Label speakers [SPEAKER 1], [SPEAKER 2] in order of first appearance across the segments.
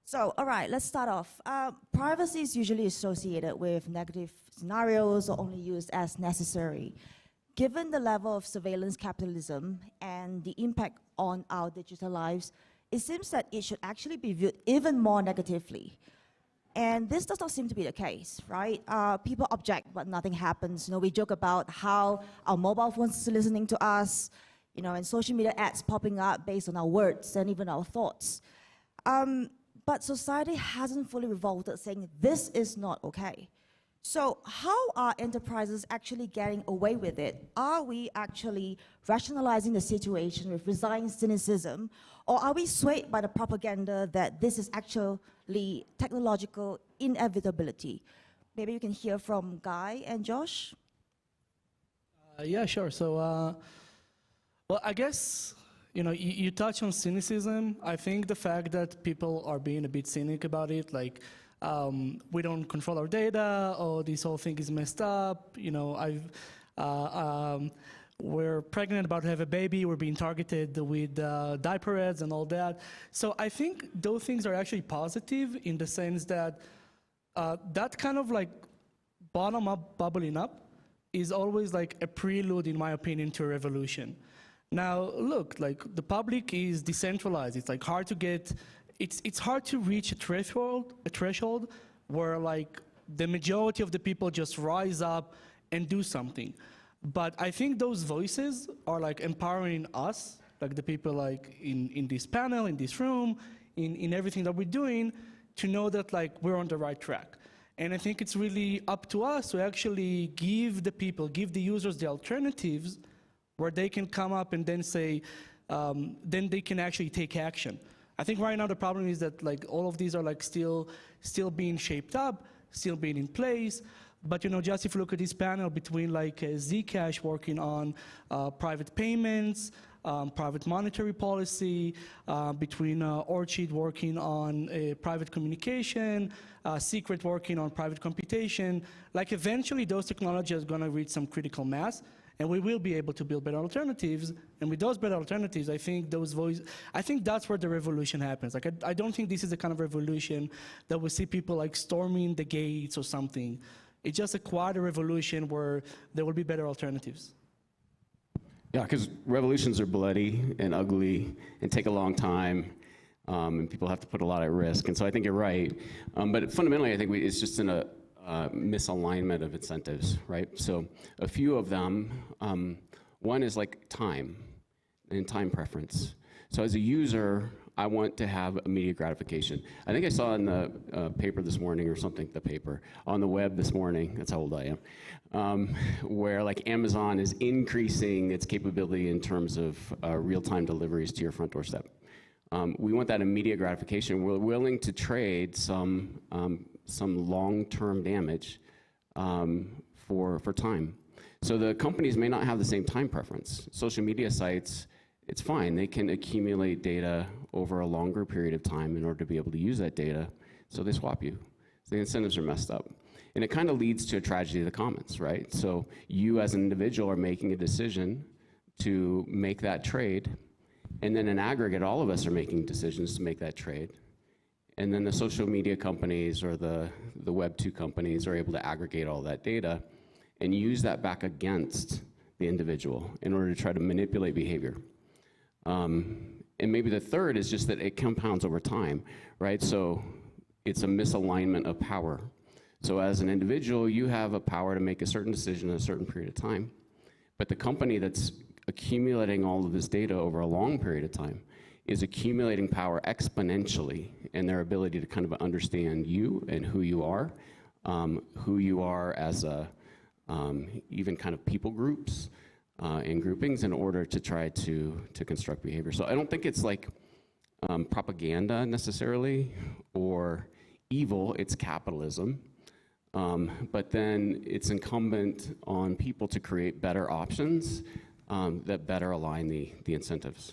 [SPEAKER 1] So, all right, let's start off. Privacy is usually associated with negative scenarios or only used as necessary. Given the level of surveillance capitalism and the impact on our digital lives, it seems that it should actually be viewed even more negatively. And this does not seem to be the case, right? People object, but nothing happens. We joke about how our mobile phones are listening to us, and social media ads popping up based on our words and even our thoughts. But society hasn't fully revolted, saying this is not okay. So how are enterprises actually getting away with it? Are we actually rationalizing the situation with resigned cynicism, or are we swayed by the propaganda that this is actually technological inevitability? Maybe you can hear from Guy and Josh.
[SPEAKER 2] Yeah, sure. So, well, I guess, you touch on cynicism. I think the fact that people are being a bit cynic about it, like, we don't control our data, or this whole thing is messed up, we're pregnant, about to have a baby, we're being targeted with diaper ads and all that. So I think those things are actually positive in the sense that that kind of like bottom-up bubbling up is always like a prelude, in my opinion, to a revolution. Now, look, like the public is decentralized. It's like hard to get, it's hard to reach a threshold where like the majority of the people just rise up and do something. But I think those voices are like empowering us, like the people like in this panel, in this room, in everything that we're doing, to know that like we're on the right track. And I think it's really up to us to actually give the people, give the users the alternatives where they can come up and then say, then they can actually take action. I think right now the problem is that like all of these are like still being shaped up, still being in place. But just if you look at this panel between like Zcash working on private payments, private monetary policy, between Orchid working on private communication, Secret working on private computation, like eventually those technologies are going to reach some critical mass, and we will be able to build better alternatives. And with those better alternatives, I think that's where the revolution happens. Like I don't think this is the kind of revolution that we see people like storming the gates or something. It's just a quieter revolution where there will be better alternatives.
[SPEAKER 3] Yeah, because revolutions are bloody and ugly and take a long time, and people have to put a lot at risk. And so I think you're right. But fundamentally, I think it's just in a misalignment of incentives, right? So a few of them, one is like time and time preference. So as a user, I want to have immediate gratification. I think I saw in the paper this morning or something, on the web this morning, that's how old I am, where like Amazon is increasing its capability in terms of real-time deliveries to your front doorstep. We want that immediate gratification. We're willing to trade some long-term damage for time. So the companies may not have the same time preference. Social media sites, it's fine. They can accumulate data over a longer period of time in order to be able to use that data, so they swap you. So the incentives are messed up. And it kind of leads to a tragedy of the commons, right? So you as an individual are making a decision to make that trade, and then in aggregate, all of us are making decisions to make that trade. And then the social media companies or the Web 2 companies are able to aggregate all that data and use that back against the individual in order to try to manipulate behavior. And maybe the third is just that it compounds over time, right? So it's a misalignment of power. So as an individual, you have a power to make a certain decision in a certain period of time. But the company that's accumulating all of this data over a long period of time is accumulating power exponentially in their ability to kind of understand you and who you are as a, even kind of people groups, and groupings in order to try to construct behavior. So I don't think it's like propaganda necessarily or evil, it's capitalism. But then it's incumbent on people to create better options that better align the incentives.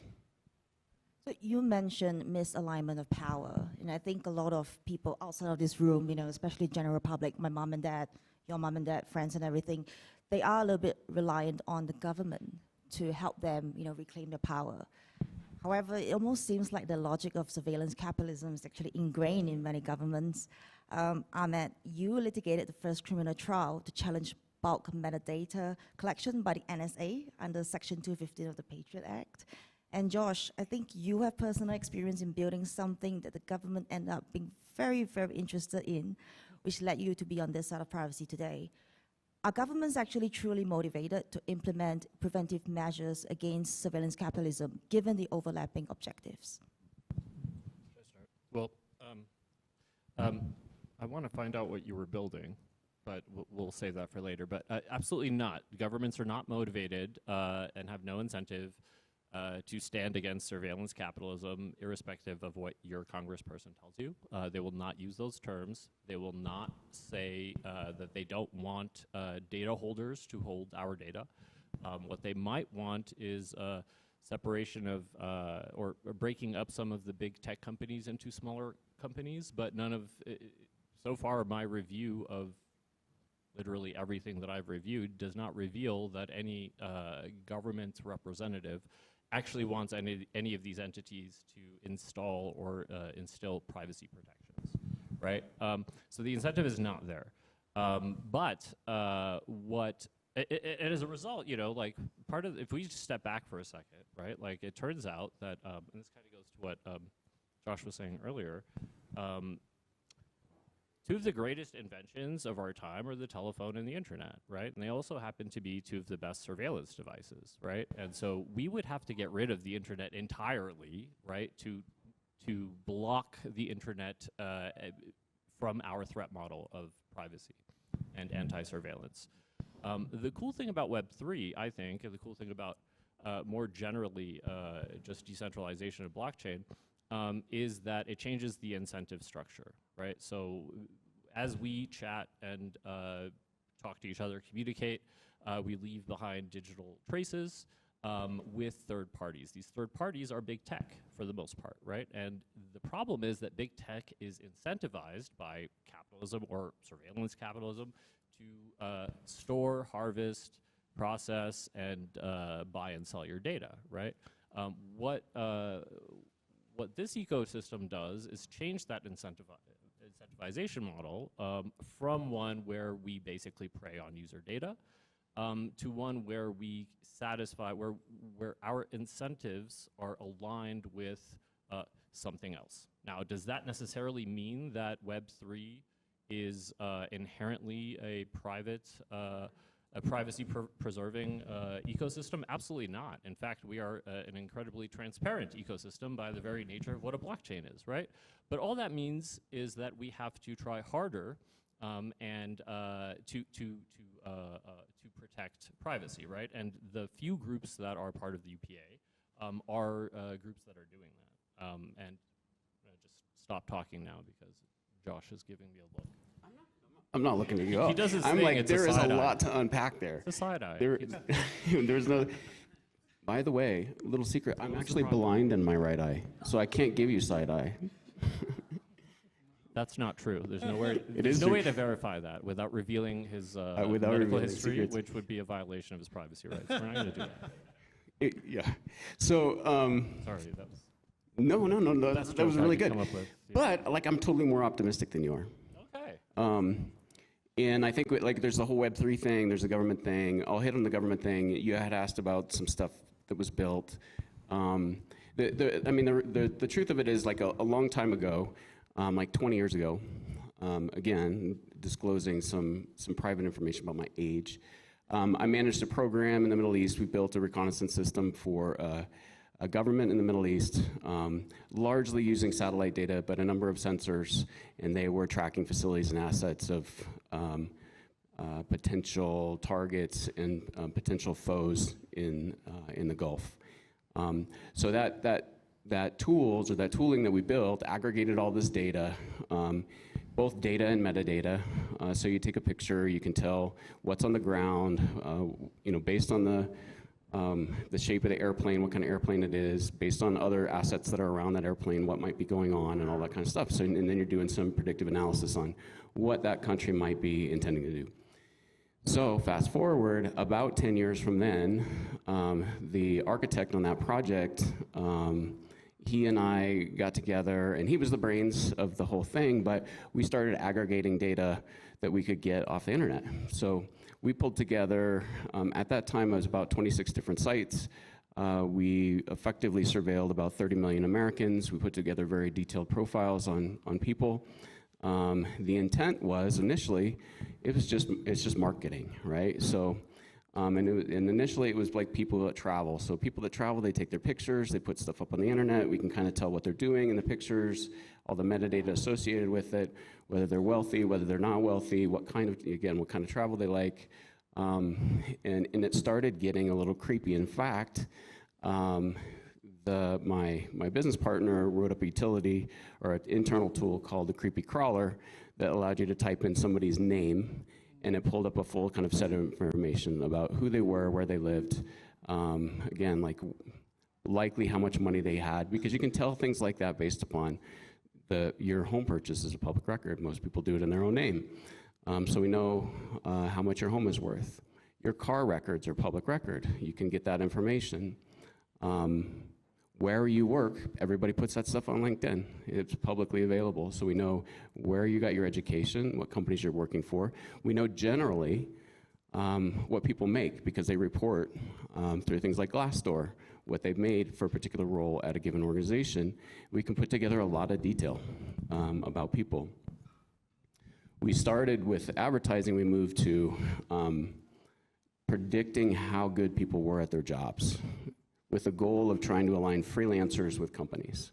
[SPEAKER 1] So you mentioned misalignment of power, and I think a lot of people outside of this room, especially general public, my mom and dad, your mom and dad, friends and everything, they are a little bit reliant on the government to help them, reclaim their power. However, it almost seems like the logic of surveillance capitalism is actually ingrained in many governments. Ahmed, you litigated the first criminal trial to challenge bulk metadata collection by the NSA under Section 215 of the Patriot Act. And Josh, I think you have personal experience in building something that the government ended up being very, very interested in, which led you to be on this side of privacy today. Are governments actually truly motivated to implement preventive measures against surveillance capitalism, given the overlapping objectives?
[SPEAKER 4] Well, I want to find out what you were building, but we'll save that for later. But absolutely not. Governments are not motivated and have no incentive to stand against surveillance capitalism, irrespective of what your congressperson tells you. They will not use those terms. They will not say that they don't want data holders to hold our data. What they might want is separation of or breaking up some of the big tech companies into smaller companies, but none of, so far my review of literally everything that I've reviewed does not reveal that any government representative actually wants any of these entities to install or instill privacy protections, right? So the incentive is not there. But and as a result, you know, like part of, if we just step back for a second, right? Like it turns out that, and this kind of goes to what Josh was saying earlier, two of the greatest inventions of our time are the telephone and the internet, right? And they also happen to be two of the best surveillance devices, right? And so we would have to get rid of the internet entirely, right, to block the internet from our threat model of privacy and anti-surveillance. The cool thing about Web3, I think, and the cool thing about more generally just decentralization of blockchain, is that it changes the incentive structure, right? So as we chat and talk to each other, communicate, we leave behind digital traces with third parties. These third parties are big tech for the most part, right? And the problem is that big tech is incentivized by capitalism or surveillance capitalism to store, harvest, process, and buy and sell your data, right? What this ecosystem does is change that incentivization model from one where we basically prey on user data to one where we satisfy, where our incentives are aligned with something else. Now, does that necessarily mean that Web3 is inherently a private, a privacy-preserving ecosystem? Absolutely not. In fact, we are an incredibly transparent ecosystem by the very nature of what a blockchain is, right? But all that means is that we have to try harder and to protect privacy, right? And the few groups that are part of the UPA are groups that are doing that. And just stop talking now because Josh is giving me a look.
[SPEAKER 3] I'm not looking at you up.
[SPEAKER 4] He does his
[SPEAKER 3] I'm
[SPEAKER 4] thing,
[SPEAKER 3] like,
[SPEAKER 4] it's a
[SPEAKER 3] there is a
[SPEAKER 4] side eye.
[SPEAKER 3] lot to unpack there.
[SPEAKER 4] It's a side eye.
[SPEAKER 3] There's no, by the way, little secret, I'm actually blind in my right eye, so I can't give you side eye.
[SPEAKER 4] That's not true. There's nowhere.
[SPEAKER 3] It
[SPEAKER 4] There's
[SPEAKER 3] is
[SPEAKER 4] no
[SPEAKER 3] true.
[SPEAKER 4] way to verify that without revealing his
[SPEAKER 3] Without
[SPEAKER 4] medical
[SPEAKER 3] revealing
[SPEAKER 4] history,
[SPEAKER 3] secrets.
[SPEAKER 4] which would be a violation of his privacy rights. We're not going to do that.
[SPEAKER 3] Yeah. So,
[SPEAKER 4] Sorry, that was.
[SPEAKER 3] no,
[SPEAKER 4] That's
[SPEAKER 3] that was really good.
[SPEAKER 4] Come up with, yeah.
[SPEAKER 3] But, like, I'm totally more optimistic than you are.
[SPEAKER 4] Okay.
[SPEAKER 3] And I think, like, there's the whole Web3 thing, there's the government thing. I'll hit on the government thing. You had asked about some stuff that was built. The truth of it is, like, a long time ago, like 20 years ago, again, disclosing some private information about my age, I managed a program in the Middle East. We built a reconnaissance system for a government in the Middle East, largely using satellite data, but a number of sensors, and they were tracking facilities and assets of potential targets and potential foes in the Gulf. So that tools or that tooling that we built aggregated all this data, both data and metadata. So you take a picture, you can tell what's on the ground, based on the shape of the airplane, what kind of airplane it is, based on other assets that are around that airplane, what might be going on, and all that kind of stuff. So, and then you're doing some predictive analysis on what that country might be intending to do. So fast forward about 10 years from then, the architect on that project, he and I got together, and he was the brains of the whole thing, but we started aggregating data that we could get off the internet. So we pulled together, at that time it was about 26 different sites. We effectively surveilled about 30 million Americans. We put together very detailed profiles on people. The intent was initially, it's just marketing, right? So, and initially it was like people that travel. So people that travel, they take their pictures, they put stuff up on the internet. We can kind of tell what they're doing in the pictures, all the metadata associated with it, whether they're wealthy, whether they're not wealthy, what kind of travel they like. And it started getting a little creepy. In fact, my business partner wrote up a utility or an internal tool called the Creepy Crawler that allowed you to type in somebody's name, and it pulled up a full kind of set of information about who they were, where they lived, again, like likely how much money they had, because you can tell things like that based upon your home purchase is a public record. Most people do it in their own name. So we know how much your home is worth. Your car records are public record. You can get that information. Where you work, everybody puts that stuff on LinkedIn. It's publicly available, so we know where you got your education, what companies you're working for. We know generally what people make because they report through things like Glassdoor, what they've made for a particular role at a given organization. We can put together a lot of detail about people. We started with advertising, we moved to predicting how good people were at their jobs, with the goal of trying to align freelancers with companies,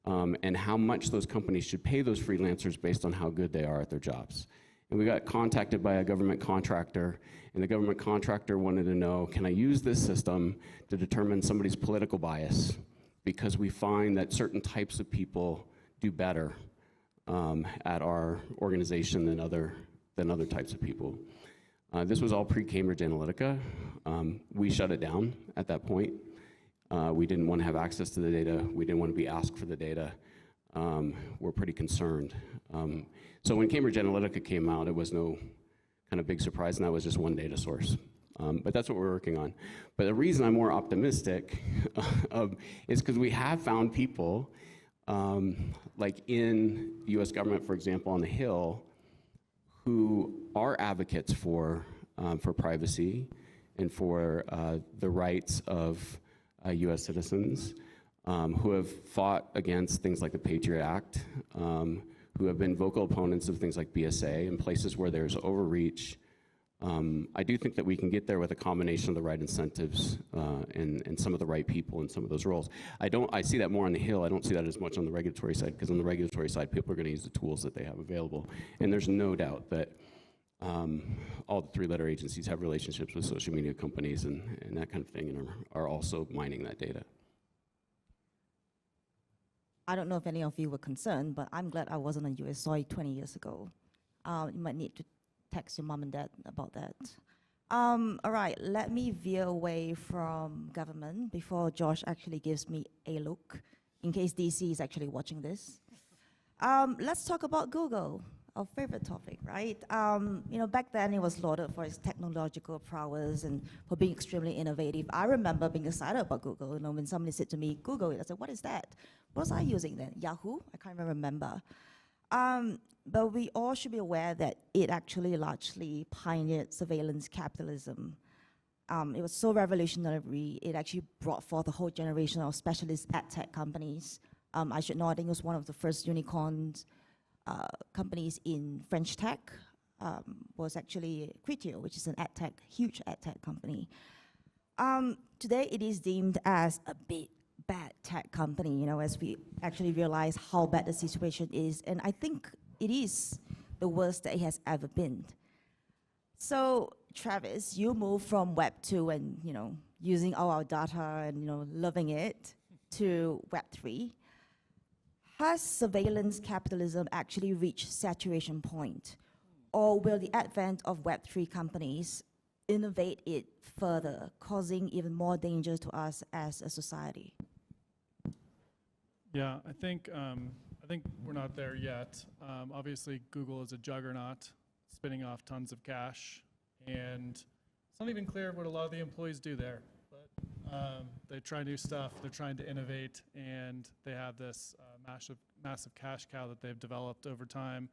[SPEAKER 3] and how much those companies should pay those freelancers based on how good they are at their jobs. And we got contacted by a government contractor, and the government contractor wanted to know, can I use this system to determine somebody's political bias? Because we find that certain types of people do better at our organization than other types of people. This was all pre-Cambridge Analytica. We shut it down at that point. We didn't want to have access to the data. We didn't want to be asked for the data. We're pretty concerned. So when Cambridge Analytica came out, it was no kind of big surprise, and that was just one data source. But that's what we're working on. But the reason I'm more optimistic is because we have found people, like in the US government, for example, on the Hill, who are advocates for privacy and for the rights of US citizens, who have fought against things like the Patriot Act, who have been vocal opponents of things like BSA in places where there's overreach. I do think that we can get there with a combination of the right incentives and some of the right people in some of those roles. I see that more on the Hill. I don't see that as much on the regulatory side, because on the regulatory side, people are going to use the tools that they have available. And there's no doubt that all the three-letter agencies have relationships with social media companies and that kind of thing, and are also mining that data.
[SPEAKER 1] I don't know if any of you were concerned, but I'm glad I wasn't on US soil 20 years ago. You might need to text your mom and dad about that. All right, let me veer away from government before Josh actually gives me a look, in case DC is actually watching this. Let's talk about Google, our favorite topic, right? Back then it was lauded for its technological prowess and for being extremely innovative. I remember being excited about Google. When somebody said to me, Google it, I said, what is that? What was I using then? Yahoo? I can't even remember. But we all should be aware that it actually largely pioneered surveillance capitalism. It was so revolutionary, it actually brought forth a whole generation of specialist ad tech companies. I should know, I think it was one of the first unicorns companies in French tech, was actually Criteo, which is an ad tech, huge ad tech company. Today it is deemed as a big bad tech company, as we actually realize how bad the situation is. And I think it is the worst that it has ever been. So Travis, you moved from Web 2 and, using all our data and, loving it, to Web 3. Has surveillance capitalism actually reached saturation point? Or will the advent of Web 3 companies innovate it further, causing even more danger to us as a society?
[SPEAKER 5] Yeah, I think we're not there yet. Obviously, Google is a juggernaut, spinning off tons of cash, and it's not even clear what a lot of the employees do there. But they try new stuff, they're trying to innovate, and they have this massive cash cow that they've developed over time.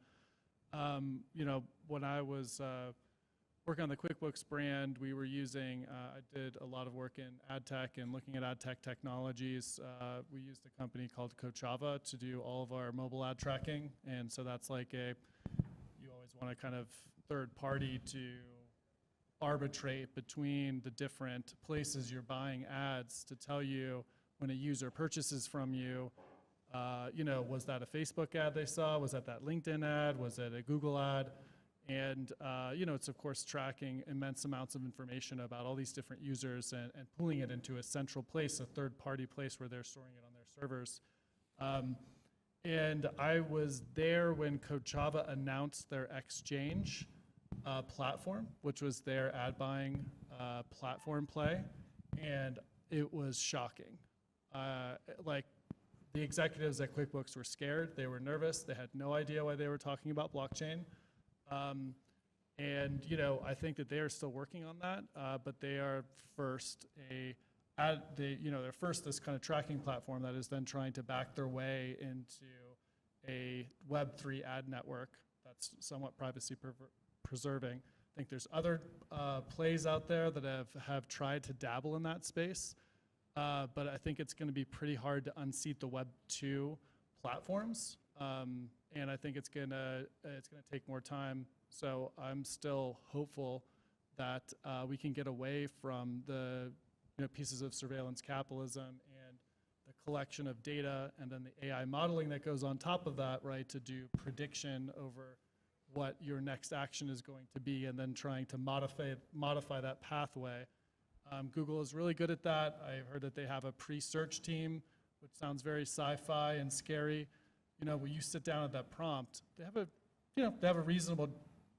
[SPEAKER 5] You know, when I was working on the QuickBooks brand, we were using, I did a lot of work in ad tech and looking at ad tech technologies. We used a company called Kochava to do all of our mobile ad tracking. And so that's like you always want a kind of third party to arbitrate between the different places you're buying ads to tell you when a user purchases from you, you know, was that a Facebook ad they saw? Was that LinkedIn ad? Was it a Google ad? And, you know, it's, of course, tracking immense amounts of information about all these different users and pulling it into a central place, a third-party place where they're storing it on their servers. And I was there when Kochava announced their Exchange platform, which was their ad buying platform play, and it was shocking. Like, the executives at QuickBooks were scared. They were nervous. They had no idea why they were talking about blockchain. And you know, I think that they are still working on that, but they are first they're first this kind of tracking platform that is then trying to back their way into a Web3 ad network that's somewhat privacy preserving. I think there's other plays out there that have tried to dabble in that space, but I think it's going to be pretty hard to unseat the Web2 platforms. And I think it's gonna take more time. So I'm still hopeful that we can get away from the pieces of surveillance capitalism and the collection of data and then the AI modeling that goes on top of that, right, to do prediction over what your next action is going to be and then trying to modify that pathway. Google is really good at that. I've heard that they have a pre-search team, which sounds very sci-fi and scary. You know, when you sit down at that prompt, they have a reasonable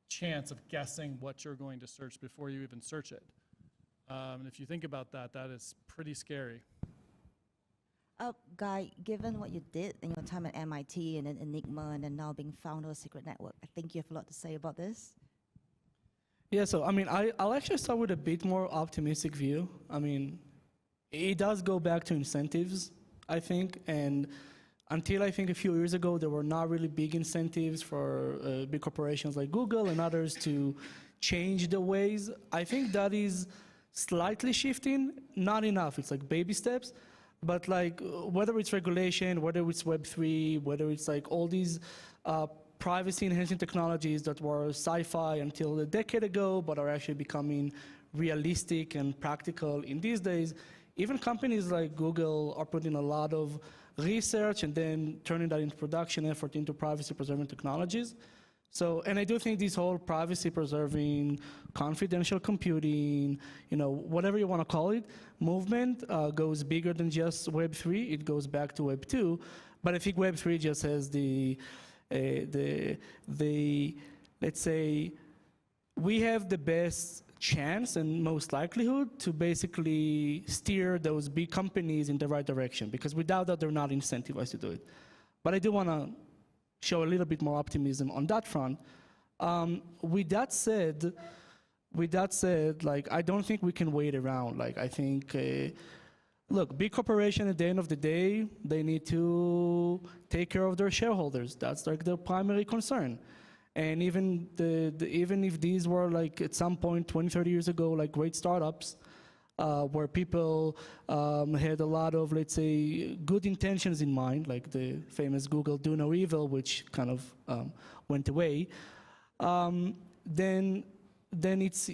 [SPEAKER 5] chance of guessing what you're going to search before you even search it. And if you think about that, that is pretty scary.
[SPEAKER 1] Guy, given what you did in your time at MIT and then Enigma and then now being founder of Secret Network, I think you have a lot to say about this.
[SPEAKER 2] Yeah, so I mean, I'll actually start with a bit more optimistic view. I mean, it does go back to incentives, I think, and until I think a few years ago, there were not really big incentives for big corporations like Google and others to change the ways. I think that is slightly shifting, not enough. It's like baby steps, but like whether it's regulation, whether it's Web3, whether it's like all these privacy-enhancing technologies that were sci-fi until a decade ago, but are actually becoming realistic and practical in these days. Even companies like Google are putting a lot of research and then turning that into production effort into privacy-preserving technologies. So, and I do think this whole privacy-preserving, confidential computing, you know, whatever you want to call it, movement goes bigger than just Web3. It goes back to Web2, but I think Web3 just has let's say, we have the best chance and most likelihood to basically steer those big companies in the right direction, because without that, they're not incentivized to do it. But I do want to show a little bit more optimism on that front. With that said, like, I don't think we can wait around. Like, I think, look, big corporation at the end of the day, they need to take care of their shareholders. That's like their primary concern. And even even if these were like at some point 20, 30 years ago, like great startups, where people had a lot of, let's say, good intentions in mind, like the famous Google "Do No Evil," which kind of went away. Then it's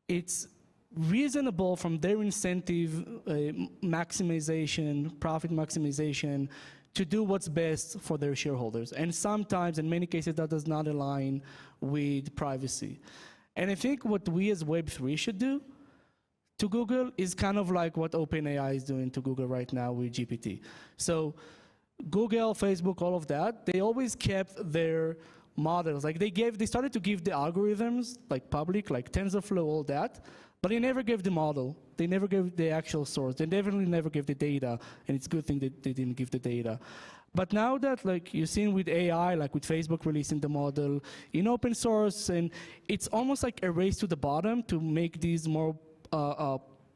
[SPEAKER 2] it's reasonable from their incentive maximization, profit maximization, to do what's best for their shareholders. And sometimes, in many cases, that does not align with privacy. And I think what we as Web3 should do to Google is kind of like what OpenAI is doing to Google right now with GPT. So Google, Facebook, all of that, they always kept their models. Like they started to give the algorithms, like public, like TensorFlow, all that, but they never gave the model. They never gave the actual source. They definitely never gave the data, and it's a good thing that they didn't give the data. But now that, like, you've seen with AI, like with Facebook releasing the model in open source, and it's almost like a race to the bottom to make these more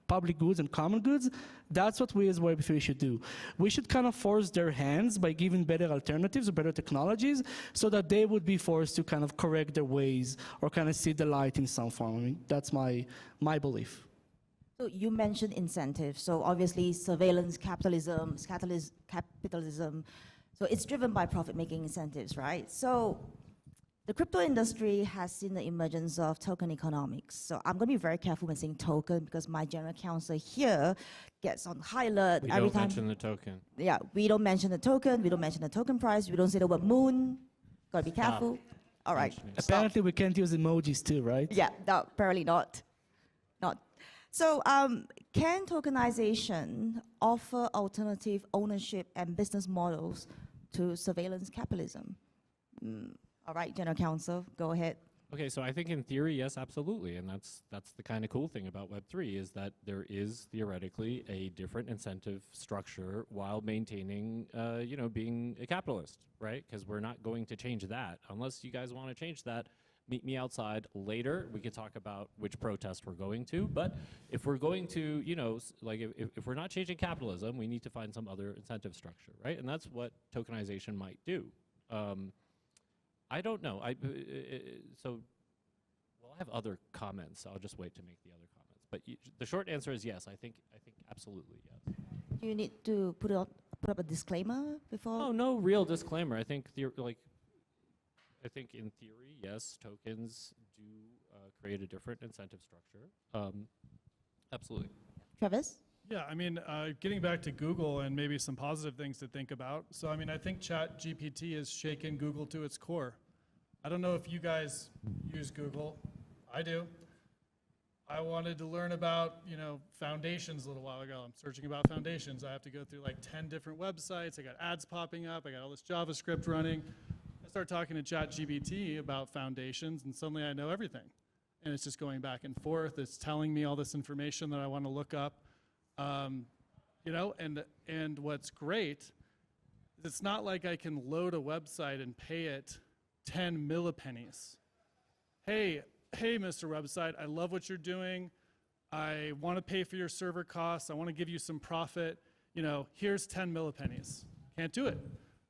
[SPEAKER 2] public goods and common goods. That's what we as Web3 should do. We should kind of force their hands by giving better alternatives or better technologies so that they would be forced to kind of correct their ways or kind of see the light in some form. I mean, that's my belief.
[SPEAKER 1] So you mentioned incentives. So obviously surveillance capitalism, capitalism. So it's driven by profit-making incentives, right? So the crypto industry has seen the emergence of token economics. So I'm going to be very careful when saying token because my general counsel here gets on high alert
[SPEAKER 4] We
[SPEAKER 1] every
[SPEAKER 4] don't
[SPEAKER 1] time.
[SPEAKER 4] mention the token.
[SPEAKER 1] Yeah, we don't mention the token. We don't mention the token price. We don't say the word moon. Got to be
[SPEAKER 4] Stop
[SPEAKER 1] careful. All right.
[SPEAKER 4] mentioning.
[SPEAKER 1] Stop.
[SPEAKER 2] Apparently we can't use emojis too, right?
[SPEAKER 1] Yeah, no, apparently not. So can tokenization offer alternative ownership and business models to surveillance capitalism? All right, General Counsel, go ahead.
[SPEAKER 4] Okay, so I think in theory, yes, absolutely, and that's the kind of cool thing about Web3 is that there is theoretically a different incentive structure while maintaining, being a capitalist, right? Because we're not going to change that unless you guys want to change that. Meet me outside later. We can talk about which protest we're going to. But if we're going to, if we're not changing capitalism, we need to find some other incentive structure, right? And that's what tokenization might do. I don't know. I have other comments. So I'll just wait to make the other comments. But the short answer is yes. I think absolutely yes.
[SPEAKER 1] Do you need to put up a disclaimer before?
[SPEAKER 4] Oh, no real disclaimer. I think I think in theory, yes, tokens do create a different incentive structure. Absolutely.
[SPEAKER 1] Travis?
[SPEAKER 5] Yeah, I mean, getting back to Google and maybe some positive things to think about. So, I mean, I think ChatGPT has shaken Google to its core. I don't know if you guys use Google. I do. I wanted to learn about, foundations a little while ago. I'm searching about foundations. I have to go through like 10 different websites. I got ads popping up. I got all this JavaScript running. I start talking to ChatGPT about foundations, and suddenly I know everything. And it's just going back and forth. It's telling me all this information that I want to look up. And what's great is it's not like I can load a website and pay it 10 millipennies. Hey, Mr. Website, I love what you're doing. I want to pay for your server costs. I want to give you some profit. Here's 10 millipennies. Can't do it.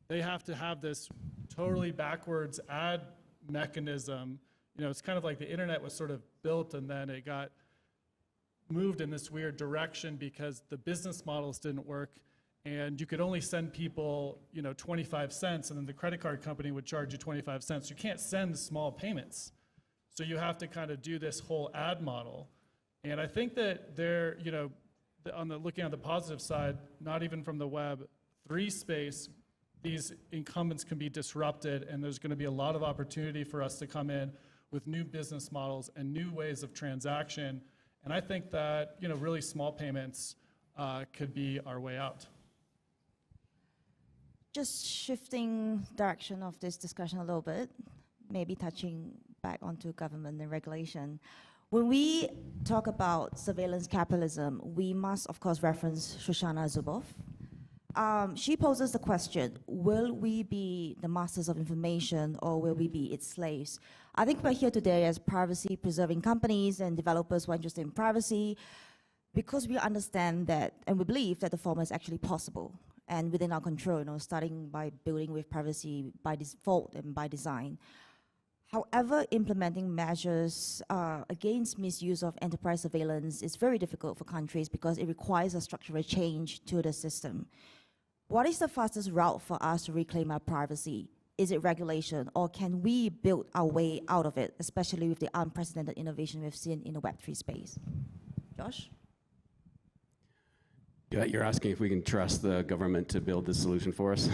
[SPEAKER 5] They have to have this totally backwards ad mechanism. It's kind of like the internet was sort of built and then it got moved in this weird direction because the business models didn't work and you could only send people 25 cents and then the credit card company would charge you 25 cents. You can't send small payments. So you have to kind of do this whole ad model. And I think that they're, looking at the positive side, not even from the Web3 space, these incumbents can be disrupted and there's going to be a lot of opportunity for us to come in with new business models and new ways of transaction. And I think that, really small payments could be our way out.
[SPEAKER 1] Just shifting direction of this discussion a little bit, maybe touching back onto government and regulation. When we talk about surveillance capitalism, we must, of course, reference Shoshana Zuboff. She poses the question, will we be the masters of information or will we be its slaves? I think we're here today as privacy-preserving companies and developers who are interested in privacy because we understand that and we believe that the former is actually possible and within our control, starting by building with privacy by default and by design. However, implementing measures against misuse of enterprise surveillance is very difficult for countries because it requires a structural change to the system. What is the fastest route for us to reclaim our privacy? Is it regulation, or can we build our way out of it, especially with the unprecedented innovation we've seen in the Web3 space? Josh?
[SPEAKER 3] Yeah, you're asking if we can trust the government to build this solution for us.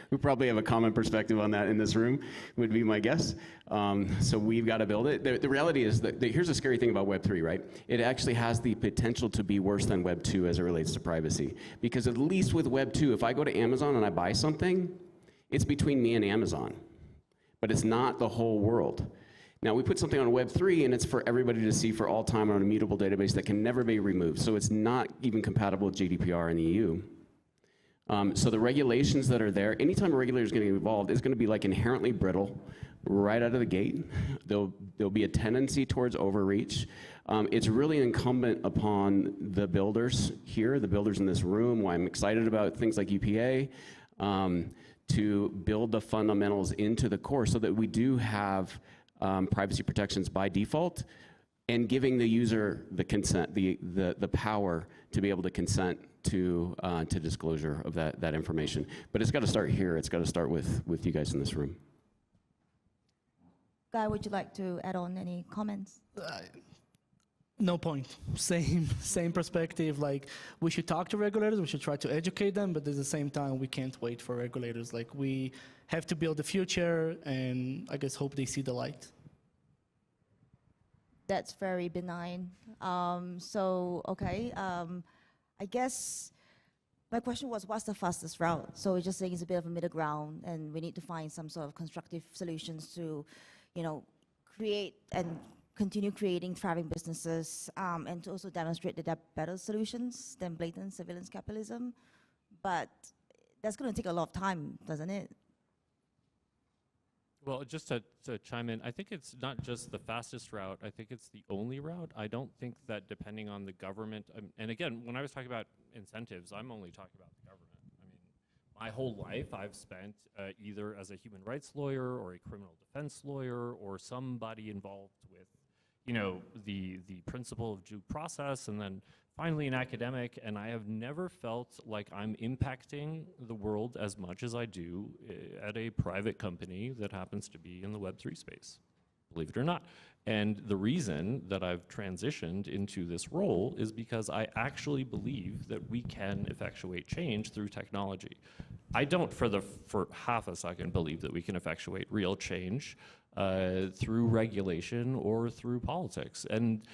[SPEAKER 3] We probably have a common perspective on that in this room, would be my guess. So we've got to build it. The reality is that here's a scary thing about Web3, right? It actually has the potential to be worse than Web2 as it relates to privacy. Because at least with Web2, if I go to Amazon and I buy something, it's between me and Amazon. but it's not the whole world. Now, we put something on Web3, and it's for everybody to see for all time on a mutable database that can never be removed. So it's not even compatible with GDPR in the EU. So the regulations that are there, anytime a regulator is going to get involved, it's going to be like inherently brittle right out of the gate. There'll be a tendency towards overreach. It's really incumbent upon the builders here, the builders in this room, why I'm excited about things like UPA, to build the fundamentals into the core so that we do have privacy protections by default, and giving the user the consent, the power to be able to consent to disclosure of that information. But it's got to start here. It's got to start with you guys in this room.
[SPEAKER 1] Guy, would you like to add on any comments?
[SPEAKER 2] No point. Same perspective. Like, we should talk to regulators, we should try to educate them, but at the same time, we can't wait for regulators. Like, we have to build the future, and I guess hope they see the light.
[SPEAKER 1] That's very benign. I guess my question was, what's the fastest route? So we're just saying it's a bit of a middle ground, and we need to find some sort of constructive solutions to, create and continue creating thriving businesses, and to also demonstrate that there are better solutions than blatant surveillance capitalism. But that's going to take a lot of time, doesn't it?
[SPEAKER 4] Well, just to chime in, I think it's not just the fastest route, I think it's the only route. I don't think that depending on the government, and again, when I was talking about incentives, I'm only talking about the government. I mean, my whole life I've spent either as a human rights lawyer or a criminal defense lawyer or somebody involved with, the principle of due process, and then finally an academic, and I have never felt like I'm impacting the world as much as I do at a private company that happens to be in the Web3 space, believe it or not. And the reason that I've transitioned into this role is because I actually believe that we can effectuate change through technology. I don't for half a second believe that we can effectuate real change through regulation or through politics. And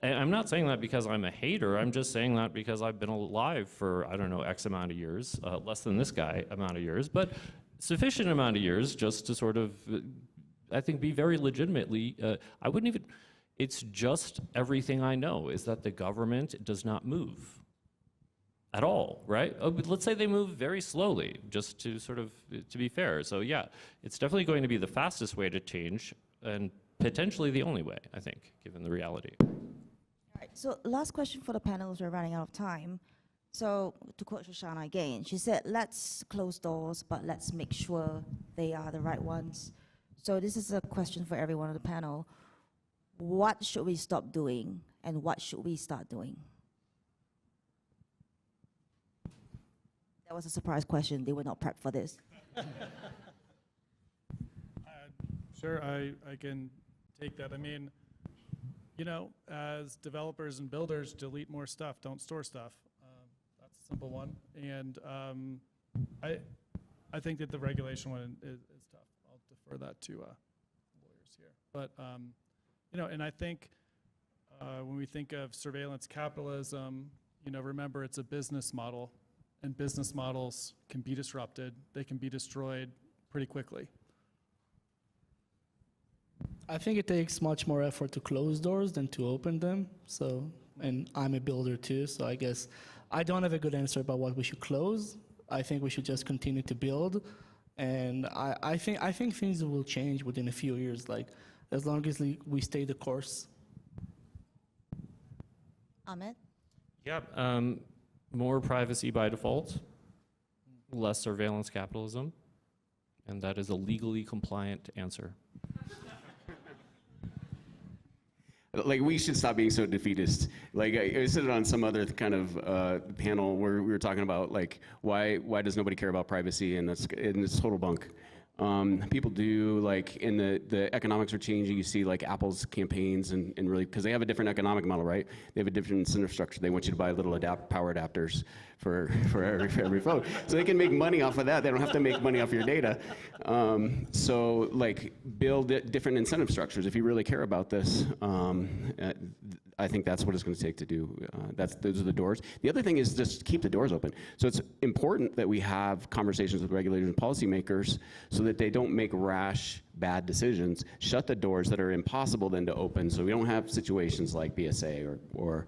[SPEAKER 4] I'm not saying that because I'm a hater, I'm just saying that because I've been alive for, I don't know, X amount of years, less than this guy amount of years, but sufficient amount of years just to sort of, I think, be very legitimately, I wouldn't even, it's just everything I know is that the government does not move at all, right? But let's say they move very slowly, just to sort of, to be fair. So yeah, it's definitely going to be the fastest way to change and potentially the only way, I think, given the reality.
[SPEAKER 1] So last question for the panels, we're running out of time. So to quote Shoshana again, she said, let's close doors, but let's make sure they are the right ones. So this is a question for everyone on the panel. What should we stop doing, and what should we start doing? That was a surprise question. They were not prepped for this.
[SPEAKER 5] Sure, I can take that. I mean, as developers and builders, delete more stuff, don't store stuff. That's a simple one. And I think that the regulation one is tough. I'll defer that to lawyers here. But, and I think when we think of surveillance capitalism, remember it's a business model, and business models can be disrupted. They can be destroyed pretty quickly.
[SPEAKER 2] I think it takes much more effort to close doors than to open them. So, and I'm a builder too, so I guess I don't have a good answer about what we should close. I think we should just continue to build, and I think things will change within a few years. Like, as long as we stay the course.
[SPEAKER 1] Ahmed?
[SPEAKER 4] Yeah, more privacy by default, less surveillance capitalism, and that is a legally compliant answer.
[SPEAKER 3] Like, we should stop being so defeatist. Like, I said it on some other kind of panel where we were talking about, like, why does nobody care about privacy, and it's total bunk. People do, like, in the economics are changing. You see, like, Apple's campaigns and really, because they have a different economic model, right? They have a different incentive structure. They want you to buy little power adapters for every phone. So they can make money off of that. They don't have to make money off your data. So, like, build different incentive structures. If you really care about this, I think that's what it's going to take to do. Those are the doors. The other thing is just keep the doors open. So it's important that we have conversations with regulators and policymakers so that they don't make rash, bad decisions. Shut the doors that are impossible then to open, so we don't have situations like BSA or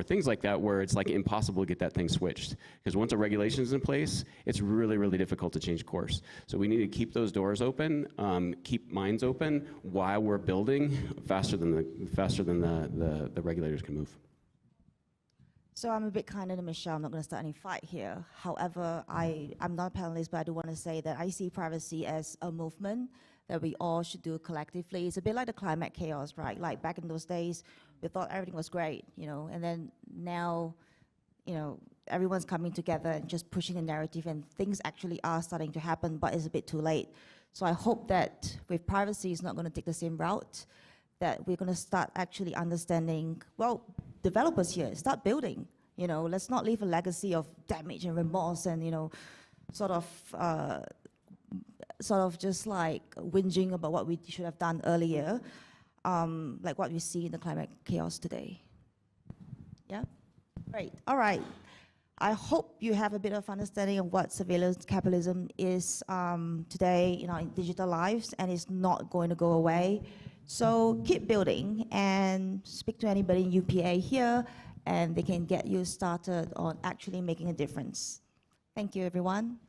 [SPEAKER 3] things like that where it's like impossible to get that thing switched. Because once a regulation is in place, it's really, really difficult to change course. So we need to keep those doors open, keep minds open while we're building faster than the regulators can move.
[SPEAKER 1] So I'm a bit kinder than Michelle. I'm not going to start any fight here. However, I'm not a panelist, but I do want to say that I see privacy as a movement that we all should do collectively. It's a bit like the climate chaos, right? Like back in those days, we thought everything was great, you know, and then now, you know, everyone's coming together and just pushing the narrative, and things actually are starting to happen, but it's a bit too late. So I hope that with privacy, it's not going to take the same route, that we're going to start actually understanding, well, developers here, start building, you know, let's not leave a legacy of damage and remorse and, you know, sort of just like whinging about what we should have done earlier, like what we see in the climate chaos today. Yeah? Great. All right. I hope you have a bit of understanding of what surveillance capitalism is today in our digital lives, and it's not going to go away. So keep building and speak to anybody in UPA here, and they can get you started on actually making a difference. Thank you, everyone.